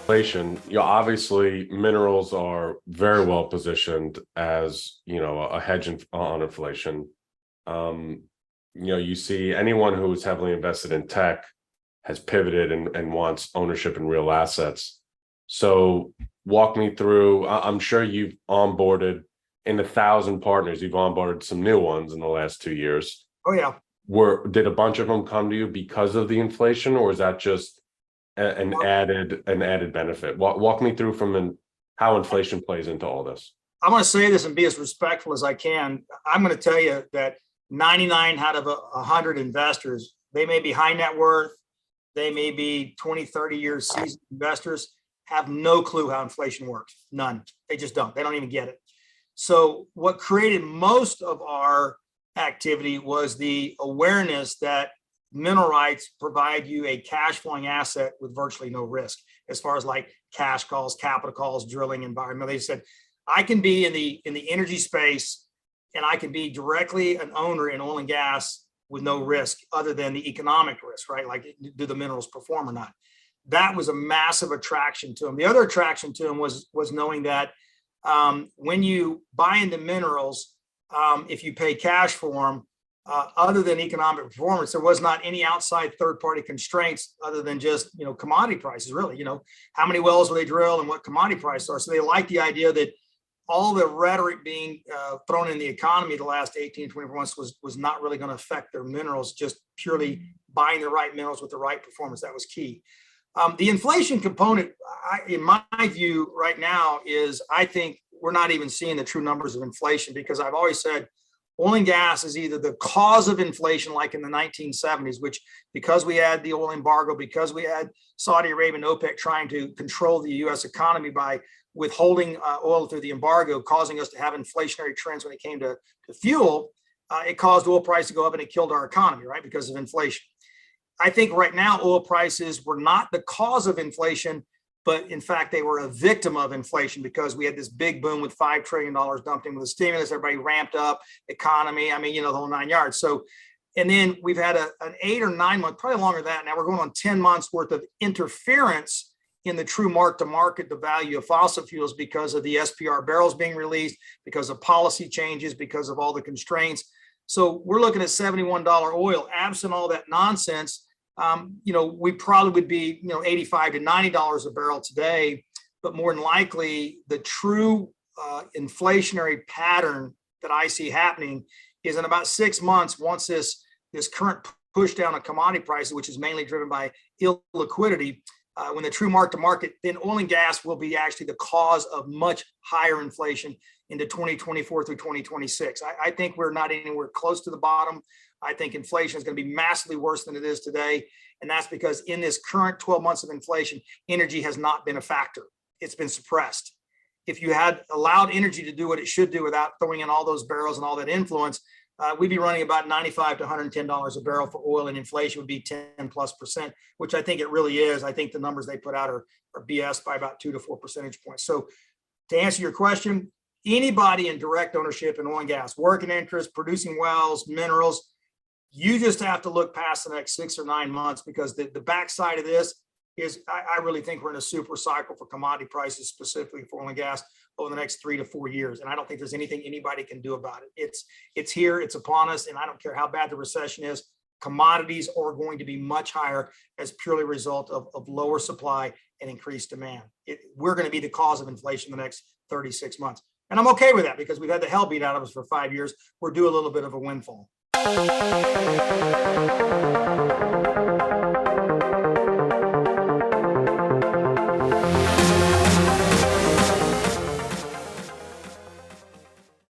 Inflation, obviously minerals are very well positioned as, a hedge on inflation. You see anyone who's heavily invested in tech has pivoted and wants ownership in real assets. So walk me through, I'm sure you've onboarded in 1,000 partners, you've onboarded some new ones in the last 2 years. Oh yeah. Did a bunch of them come to you because of the inflation, or is that just an added benefit? Walk me through how inflation plays into all this. I'm going to say this and be as respectful as I can. I'm going to tell you that 99 out of 100 investors, they may be high net worth, they may be 20, 30 years seasoned investors, have no clue how inflation works. None. They just don't. They don't even get it. So what created most of our activity was the awareness that mineral rights provide you a cash flowing asset with virtually no risk as far as like cash calls, capital calls, drilling, environment. They said, I can be in the energy space and I can be directly an owner in oil and gas with no risk other than the economic risk, right? Like, do the minerals perform or not? That was a massive attraction to them. The other attraction to them was knowing that when you buy into minerals, if you pay cash for them, other than economic performance, there was not any outside third-party constraints other than just, commodity prices, really, how many wells will they drill and what commodity prices are. So they like the idea that all the rhetoric being thrown in the economy the last 18, 24 months was not really going to affect their minerals, just purely buying the right minerals with the right performance. That was key. The inflation component, in my view right now, is I think we're not even seeing the true numbers of inflation, because I've always said oil and gas is either the cause of inflation, like in the 1970s, which because we had the oil embargo, because we had Saudi Arabia and OPEC trying to control the U.S. economy by withholding oil through the embargo, causing us to have inflationary trends when it came to fuel, it caused oil price to go up and it killed our economy, right, because of inflation. I think right now oil prices were not the cause of inflation, but in fact, they were a victim of inflation because we had this big boom with $5 trillion dumped in with the stimulus, everybody ramped up, economy, the whole 9 yards. So, and then we've had an 8 or 9 month, probably longer than that. Now we're going on 10 months worth of interference in the true mark to market, the value of fossil fuels, because of the SPR barrels being released, because of policy changes, because of all the constraints. So we're looking at $71 oil. Absent all that nonsense, we probably would be, $85 to $90 a barrel today. But more than likely, the true inflationary pattern that I see happening is in about 6 months, once this current push down on commodity prices, which is mainly driven by illiquidity, when the true mark to market, then oil and gas will be actually the cause of much higher inflation into 2024 through 2026. I think we're not anywhere close to the bottom. I think inflation is going to be massively worse than it is today. And that's because in this current 12 months of inflation, energy has not been a factor. It's been suppressed. If you had allowed energy to do what it should do without throwing in all those barrels and all that influence, we'd be running about $95 to $110 a barrel for oil, and inflation would be 10+%, which I think it really is. I think the numbers they put out are BS by about 2 to 4 percentage points. So to answer your question, anybody in direct ownership in oil and gas, working interest, producing wells, minerals, you just have to look past the next 6 or 9 months, because the backside of this is I really think we're in a super cycle for commodity prices, specifically for oil and gas, over the next 3 to 4 years. And I don't think there's anything anybody can do about it. It's here, it's upon us. And I don't care how bad the recession is, commodities are going to be much higher as purely a result of lower supply and increased demand. We're going to be the cause of inflation in the next 36 months. And I'm okay with that, because we've had the hell beat out of us for 5 years. We're due a little bit of a windfall.